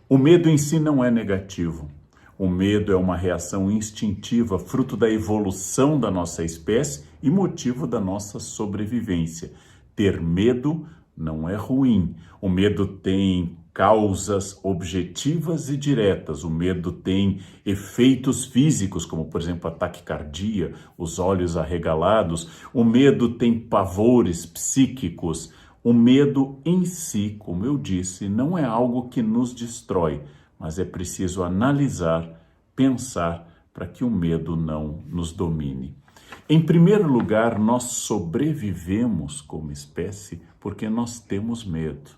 O medo em si não é negativo. O medo é uma reação instintiva, fruto da evolução da nossa espécie e motivo da nossa sobrevivência. Ter medo não é ruim. O medo tem causas objetivas e diretas. O medo tem efeitos físicos, como, por exemplo, a taquicardia, os olhos arregalados. O medo tem pavores psíquicos. O medo em si, como eu disse, não é algo que nos destrói, mas é preciso analisar, pensar, para que o medo não nos domine. Em primeiro lugar, nós sobrevivemos como espécie porque nós temos medo.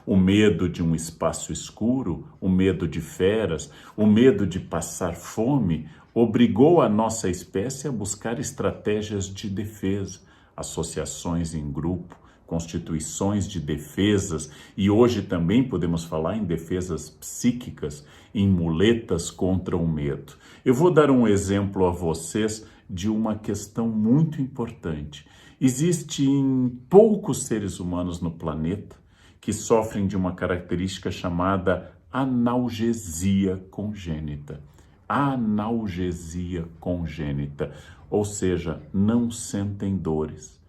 O medo de um espaço escuro, o medo de feras, o medo de passar fome, obrigou a nossa espécie a buscar estratégias de defesa, associações em grupo, constituições de defesas, e hoje também podemos falar em defesas psíquicas, em muletas contra o medo. Eu vou dar um exemplo a vocês de uma questão muito importante. Existem poucos seres humanos no planeta que sofrem de uma característica chamada analgesia congênita. Analgesia congênita, ou seja, não sentem dores.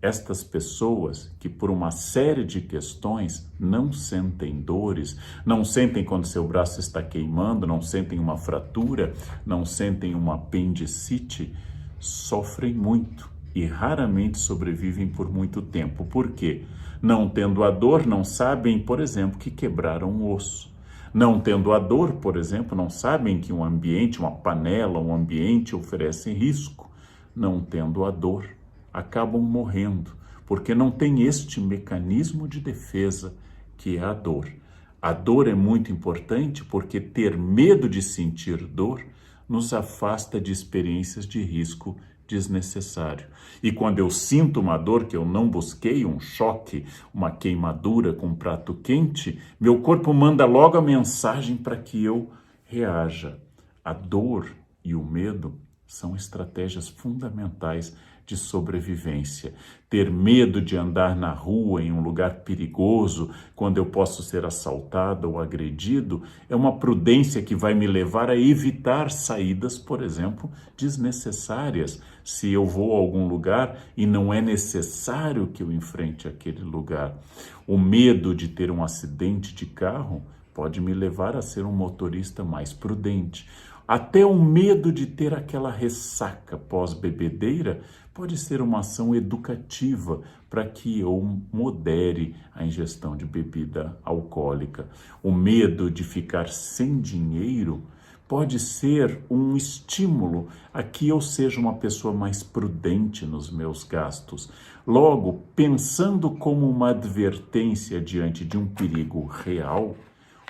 Estas pessoas que por uma série de questões não sentem dores, não sentem quando seu braço está queimando, não sentem uma fratura, não sentem uma apendicite, sofrem muito e raramente sobrevivem por muito tempo. Por quê? Não tendo a dor, não sabem, por exemplo, que quebraram um osso. Não tendo a dor, por exemplo, não sabem que um ambiente, uma panela, um ambiente oferece risco. Não tendo a dor, acabam morrendo, porque não tem este mecanismo de defesa que é a dor. A dor é muito importante porque ter medo de sentir dor nos afasta de experiências de risco desnecessário. E quando eu sinto uma dor que eu não busquei, um choque, uma queimadura com um prato quente, meu corpo manda logo a mensagem para que eu reaja. A dor e o medo são estratégias fundamentais de sobrevivência. Ter medo de andar na rua em um lugar perigoso, quando eu posso ser assaltado ou agredido, é uma prudência que vai me levar a evitar saídas, por exemplo, desnecessárias. Se eu vou a algum lugar e não é necessário que eu enfrente aquele lugar. O medo de ter um acidente de carro pode me levar a ser um motorista mais prudente. Até o medo de ter aquela ressaca pós-bebedeira pode ser uma ação educativa para que eu modere a ingestão de bebida alcoólica. O medo de ficar sem dinheiro pode ser um estímulo a que eu seja uma pessoa mais prudente nos meus gastos. Logo, pensando como uma advertência diante de um perigo real,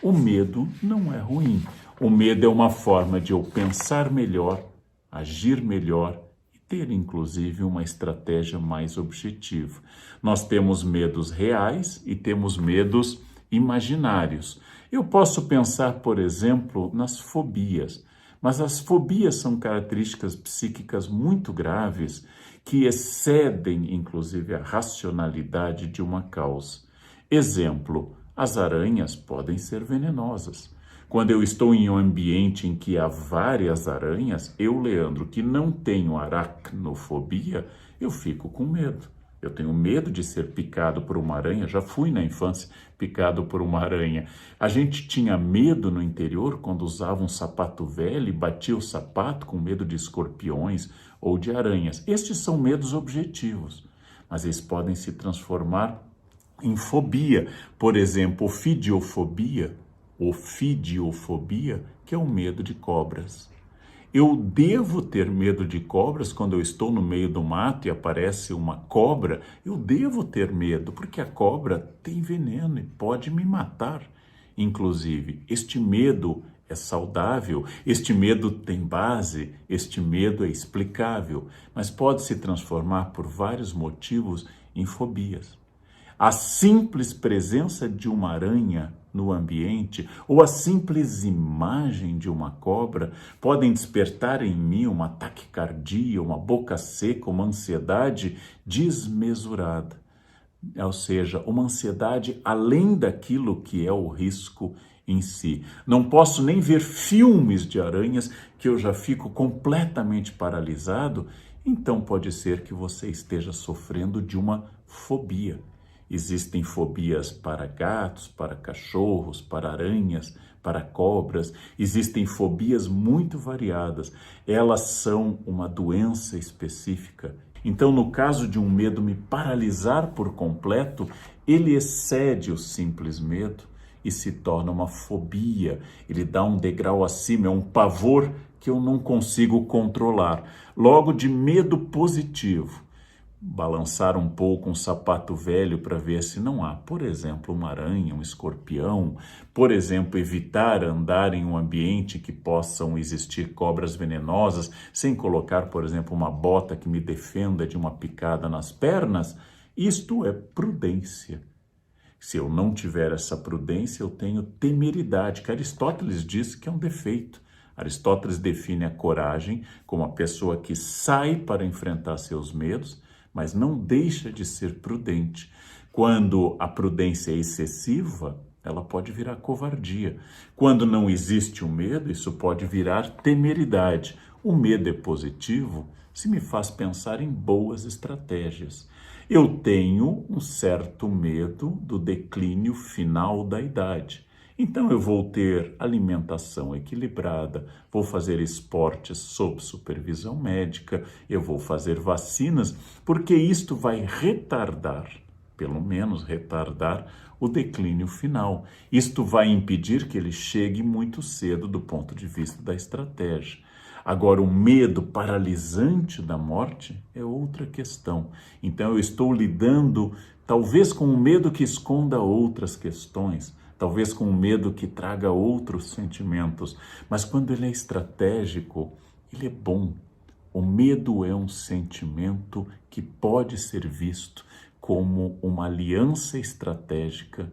o medo não é ruim. O medo é uma forma de eu pensar melhor, agir melhor e ter, inclusive, uma estratégia mais objetiva. Nós temos medos reais e temos medos imaginários. Eu posso pensar, por exemplo, nas fobias, mas as fobias são características psíquicas muito graves que excedem, inclusive, a racionalidade de uma causa. Exemplo: as aranhas podem ser venenosas. Quando eu estou em um ambiente em que há várias aranhas, eu, Leandro, que não tenho aracnofobia, eu fico com medo. Eu tenho medo de ser picado por uma aranha, já fui na infância picado por uma aranha. A gente tinha medo no interior quando usava um sapato velho e batia o sapato com medo de escorpiões ou de aranhas. Estes são medos objetivos, mas eles podem se transformar em fobia. Por exemplo, ofidiofobia, que é o medo de cobras. Eu devo ter medo de cobras quando eu estou no meio do mato e aparece uma cobra? Eu devo ter medo, porque a cobra tem veneno e pode me matar. Inclusive, este medo é saudável, este medo tem base, este medo é explicável, mas pode se transformar por vários motivos em fobias. A simples presença de uma aranha no ambiente ou a simples imagem de uma cobra podem despertar em mim uma taquicardia, uma boca seca, uma ansiedade desmesurada. Ou seja, uma ansiedade além daquilo que é o risco em si. Não posso nem ver filmes de aranhas que eu já fico completamente paralisado. Então pode ser que você esteja sofrendo de uma fobia. Existem fobias para gatos, para cachorros, para aranhas, para cobras. Existem fobias muito variadas. Elas são uma doença específica. Então, no caso de um medo me paralisar por completo, ele excede o simples medo e se torna uma fobia. Ele dá um degrau acima, é um pavor que eu não consigo controlar. Logo, de medo positivo, balançar um pouco um sapato velho para ver se não há, por exemplo, uma aranha, um escorpião, por exemplo, evitar andar em um ambiente que possam existir cobras venenosas, sem colocar, por exemplo, uma bota que me defenda de uma picada nas pernas. Isto é prudência. Se eu não tiver essa prudência, eu tenho temeridade, que Aristóteles diz que é um defeito. Aristóteles define a coragem como a pessoa que sai para enfrentar seus medos, mas não deixa de ser prudente. Quando a prudência é excessiva, ela pode virar covardia. Quando não existe o medo, isso pode virar temeridade. O medo é positivo se me faz pensar em boas estratégias. Eu tenho um certo medo do declínio final da idade. Então eu vou ter alimentação equilibrada, vou fazer esportes sob supervisão médica, eu vou fazer vacinas, porque isto vai retardar, pelo menos retardar, o declínio final. Isto vai impedir que ele chegue muito cedo do ponto de vista da estratégia. Agora, o medo paralisante da morte é outra questão. Então eu estou lidando talvez com um medo que esconda outras questões, talvez com um medo que traga outros sentimentos, mas quando ele é estratégico, ele é bom. O medo é um sentimento que pode ser visto como uma aliança estratégica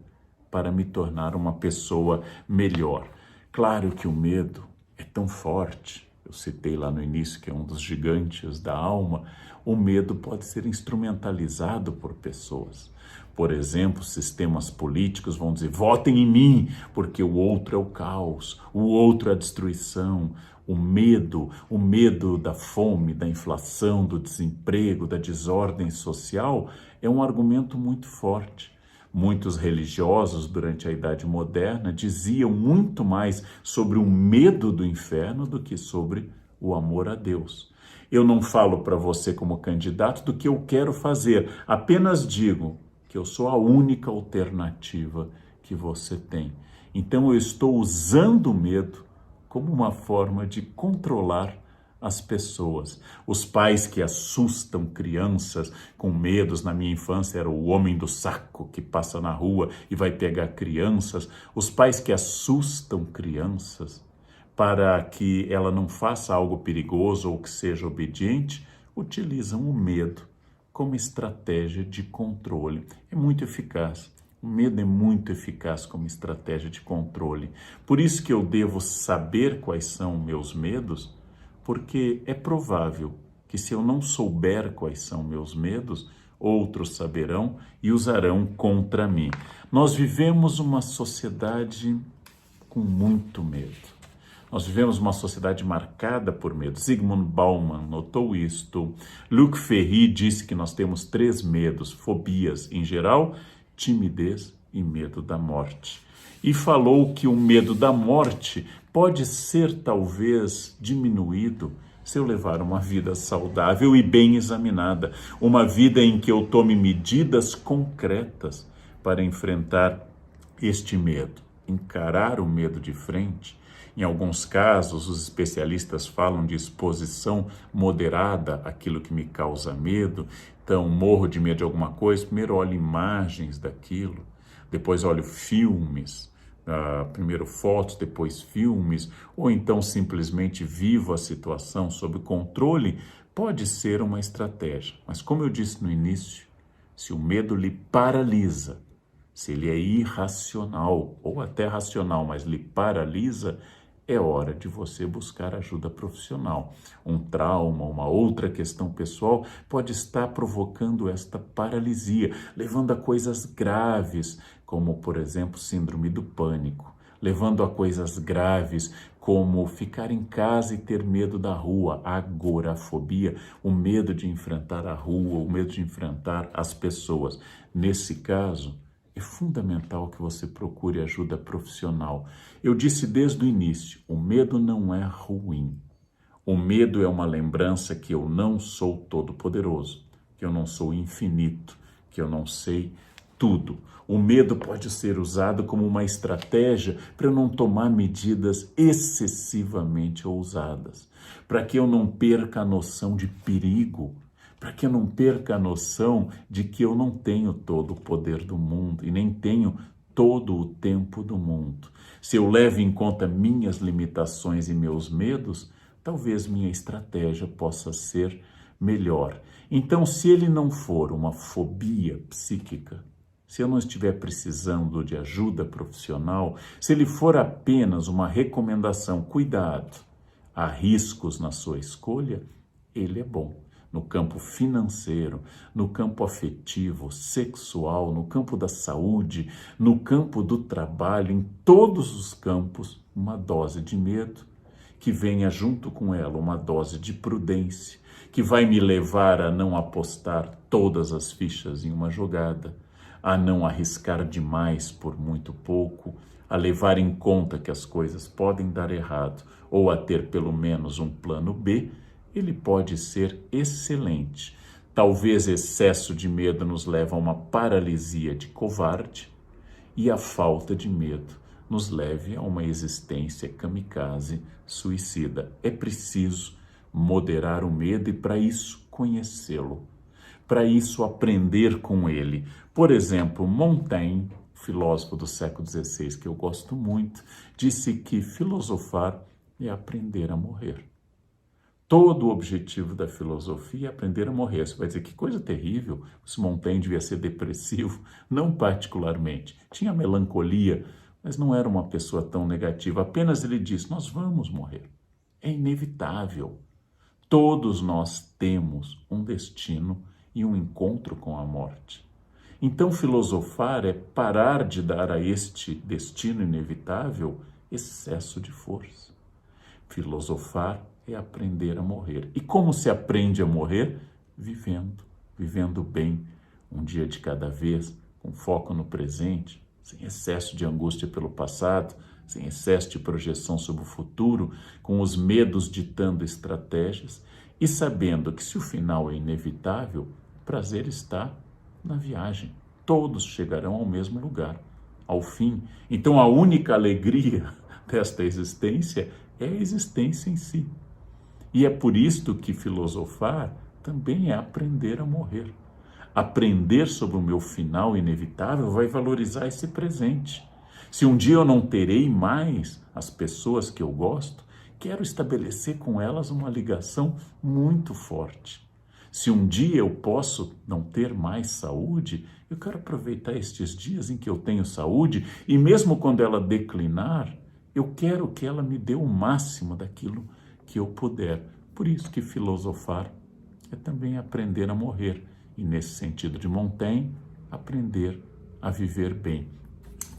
para me tornar uma pessoa melhor. Claro que o medo é tão forte, eu citei lá no início que é um dos gigantes da alma, o medo pode ser instrumentalizado por pessoas. Por exemplo, sistemas políticos vão dizer, votem em mim, porque o outro é o caos, o outro é a destruição. O medo da fome, da inflação, do desemprego, da desordem social, é um argumento muito forte. Muitos religiosos, durante a Idade Moderna, diziam muito mais sobre o medo do inferno do que sobre o amor a Deus. Eu não falo para você como candidato do que eu quero fazer, apenas digo que eu sou a única alternativa que você tem. Então eu estou usando o medo como uma forma de controlar as pessoas. Os pais que assustam crianças com medos, na minha infância era o homem do saco que passa na rua e vai pegar crianças. Os pais que assustam crianças para que ela não faça algo perigoso ou que seja obediente, utilizam o medo como estratégia de controle. É muito eficaz. O medo é muito eficaz como estratégia de controle. Por isso que eu devo saber quais são meus medos, porque é provável que se eu não souber quais são meus medos, outros saberão e usarão contra mim. Nós vivemos uma sociedade com muito medo. Nós vivemos uma sociedade marcada por medo. Zygmunt Bauman notou isto. Luc Ferry disse que nós temos 3 medos, fobias em geral, timidez e medo da morte. E falou que o medo da morte pode ser talvez diminuído se eu levar uma vida saudável e bem examinada, uma vida em que eu tome medidas concretas para enfrentar este medo, encarar o medo de frente. Em alguns casos, os especialistas falam de exposição moderada àquilo que me causa medo. Então, morro de medo de alguma coisa, primeiro olho imagens daquilo, depois olho filmes, primeiro fotos, depois filmes, ou então simplesmente vivo a situação sob controle, pode ser uma estratégia. Mas como eu disse no início, se o medo lhe paralisa, se ele é irracional ou até racional, mas lhe paralisa, é hora de você buscar ajuda profissional. Um trauma, uma outra questão pessoal pode estar provocando esta paralisia, levando a coisas graves, como, por exemplo, síndrome do pânico. levando a coisas graves, como ficar em casa e ter medo da rua, agorafobia, o medo de enfrentar a rua, o medo de enfrentar as pessoas. Nesse caso, é fundamental que você procure ajuda profissional. Eu disse desde o início, o medo não é ruim. O medo é uma lembrança que eu não sou todo-poderoso, que eu não sou infinito, que eu não sei tudo. O medo pode ser usado como uma estratégia para eu não tomar medidas excessivamente ousadas, para que eu não perca a noção de perigo, para que eu não perca a noção de que eu não tenho todo o poder do mundo e nem tenho todo o tempo do mundo. Se eu levo em conta minhas limitações e meus medos, talvez minha estratégia possa ser melhor. Então, se ele não for uma fobia psíquica, se eu não estiver precisando de ajuda profissional, se ele for apenas uma recomendação, cuidado, há riscos na sua escolha, ele é bom. No campo financeiro, no campo afetivo, sexual, no campo da saúde, no campo do trabalho, em todos os campos, uma dose de medo, que venha junto com ela uma dose de prudência, que vai me levar a não apostar todas as fichas em uma jogada, a não arriscar demais por muito pouco, a levar em conta que as coisas podem dar errado ou a ter pelo menos um plano B, ele pode ser excelente. Talvez excesso de medo nos leve a uma paralisia de covarde e a falta de medo nos leve a uma existência kamikaze suicida. É preciso moderar o medo e, para isso, conhecê-lo. Para isso, aprender com ele. Por exemplo, Montaigne, filósofo do século XVI, que eu gosto muito, disse que filosofar é aprender a morrer. Todo o objetivo da filosofia é aprender a morrer. Você vai dizer, que coisa terrível, se Montaigne devia ser depressivo. Não particularmente. Tinha melancolia, mas não era uma pessoa tão negativa. Apenas ele disse, nós vamos morrer. É inevitável. Todos nós temos um destino e um encontro com a morte. Então, filosofar é parar de dar a este destino inevitável excesso de força. Filosofar é aprender a morrer. E como se aprende a morrer? Vivendo bem, um dia de cada vez, com foco no presente, sem excesso de angústia pelo passado, sem excesso de projeção sobre o futuro, com os medos ditando estratégias e sabendo que se o final é inevitável, o prazer está na viagem. Todos chegarão ao mesmo lugar, ao fim. Então a única alegria desta existência é a existência em si. E é por isto que filosofar também é aprender a morrer. Aprender sobre o meu final inevitável vai valorizar esse presente. Se um dia eu não terei mais as pessoas que eu gosto, quero estabelecer com elas uma ligação muito forte. Se um dia eu posso não ter mais saúde, eu quero aproveitar estes dias em que eu tenho saúde e mesmo quando ela declinar, eu quero que ela me dê o máximo daquilo que eu puder. Por isso que filosofar é também aprender a morrer. E nesse sentido de Montaigne, aprender a viver bem.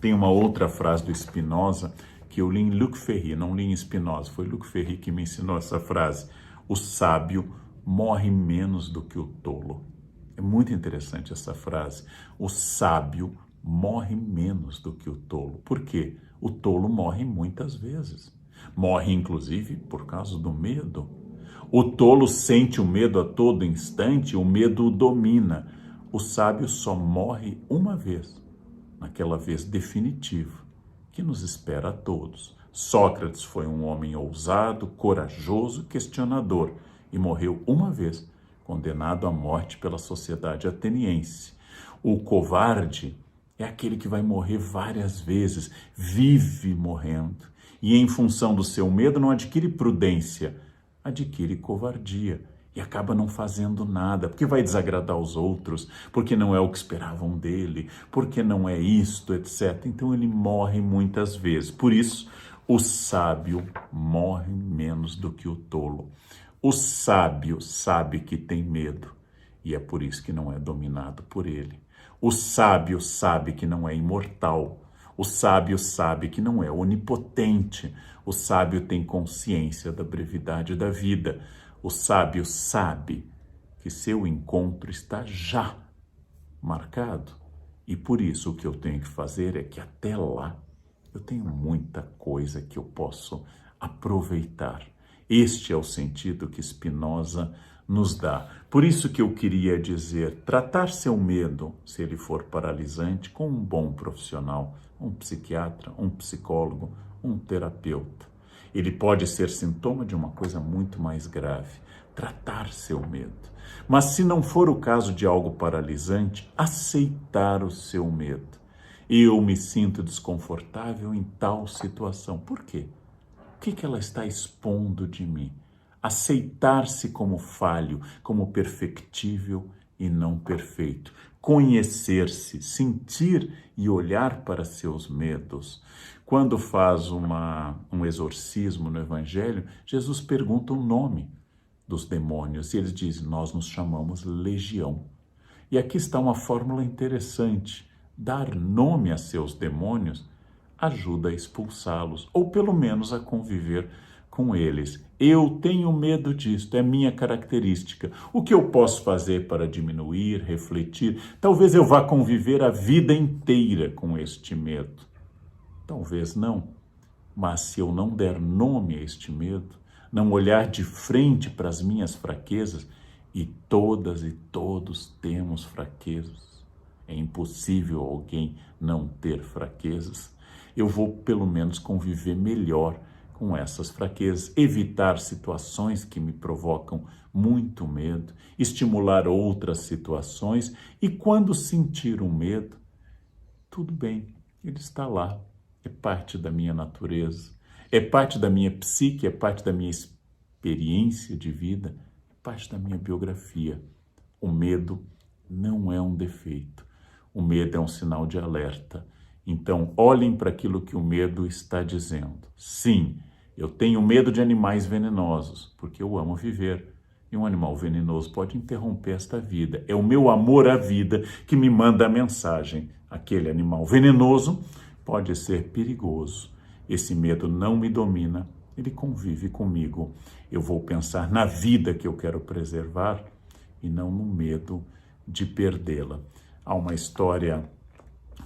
Tem uma outra frase do Spinoza que eu li em Luc Ferry, não li em Spinoza, foi Luc Ferry que me ensinou essa frase. O sábio morre menos do que o tolo. É muito interessante essa frase. O sábio morre menos do que o tolo. Por quê? O tolo morre muitas vezes. Morre, inclusive, por causa do medo. O tolo sente o medo a todo instante, o medo o domina. O sábio só morre uma vez, naquela vez definitiva, que nos espera a todos. Sócrates foi um homem ousado, corajoso, questionador, e morreu uma vez, condenado à morte pela sociedade ateniense. O covarde é aquele que vai morrer várias vezes, vive morrendo, e em função do seu medo não adquire prudência, adquire covardia e acaba não fazendo nada, porque vai desagradar os outros, porque não é o que esperavam dele, porque não é isto, etc. Então ele morre muitas vezes. Por isso, o sábio morre menos do que o tolo. O sábio sabe que tem medo e é por isso que não é dominado por ele. O sábio sabe que não é imortal. O sábio sabe que não é onipotente. O sábio tem consciência da brevidade da vida. O sábio sabe que seu encontro está já marcado. E por isso o que eu tenho que fazer é que até lá eu tenho muita coisa que eu posso aproveitar. Este é o sentido que Spinoza nos dá. Por isso que eu queria dizer, tratar seu medo, se ele for paralisante, com um bom profissional, um psiquiatra, um psicólogo, um terapeuta. Ele pode ser sintoma de uma coisa muito mais grave, tratar seu medo. Mas se não for o caso de algo paralisante, aceitar o seu medo. Eu me sinto desconfortável em tal situação. Por quê? O que ela está expondo de mim? Aceitar-se como falho, como perfectível e não perfeito. Conhecer-se, sentir e olhar para seus medos. Quando faz um exorcismo no Evangelho, Jesus pergunta o nome dos demônios e eles dizem, nós nos chamamos legião. E aqui está uma fórmula interessante. Dar nome a seus demônios ajuda a expulsá-los, ou pelo menos a conviver com eles. Eu tenho medo disto, é minha característica. O que eu posso fazer para diminuir, refletir? Talvez eu vá conviver a vida inteira com este medo. Talvez não. Mas se eu não der nome a este medo, não olhar de frente para as minhas fraquezas, e todas e todos temos fraquezas, é impossível alguém não ter fraquezas, eu vou pelo menos conviver melhor com essas fraquezas, evitar situações que me provocam muito medo, estimular outras situações e quando sentir um medo, tudo bem, ele está lá, é parte da minha natureza, é parte da minha psique, é parte da minha experiência de vida, é parte da minha biografia. O medo não é um defeito, o medo é um sinal de alerta. Então, olhem para aquilo que o medo está dizendo. Sim, eu tenho medo de animais venenosos, porque eu amo viver. E um animal venenoso pode interromper esta vida. É o meu amor à vida que me manda a mensagem. Aquele animal venenoso pode ser perigoso. Esse medo não me domina, ele convive comigo. Eu vou pensar na vida que eu quero preservar e não no medo de perdê-la. Há uma história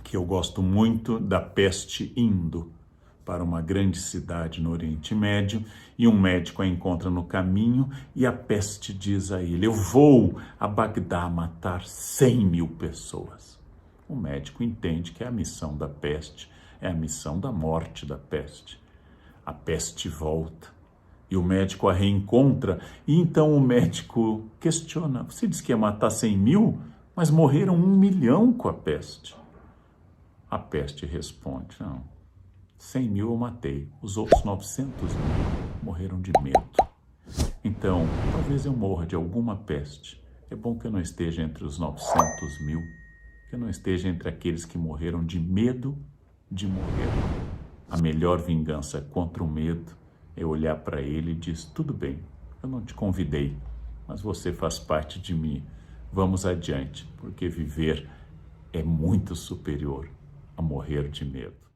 que eu gosto muito da peste indo para uma grande cidade no Oriente Médio e um médico a encontra no caminho e a peste diz a ele, eu vou a Bagdá matar 100.000 pessoas. O médico entende que é a missão da peste, é a missão da morte da peste. A peste volta e o médico a reencontra e então o médico questiona, você disse que ia matar 100.000, mas morreram 1 milhão com a peste. A peste responde, não, 100.000 eu matei, os outros 900.000 morreram de medo. Então, talvez eu morra de alguma peste. É bom que eu não esteja entre os 900.000, que eu não esteja entre aqueles que morreram de medo de morrer. A melhor vingança contra o medo é olhar para ele e dizer, tudo bem, eu não te convidei, mas você faz parte de mim. Vamos adiante, porque viver é muito superior a morrer de medo.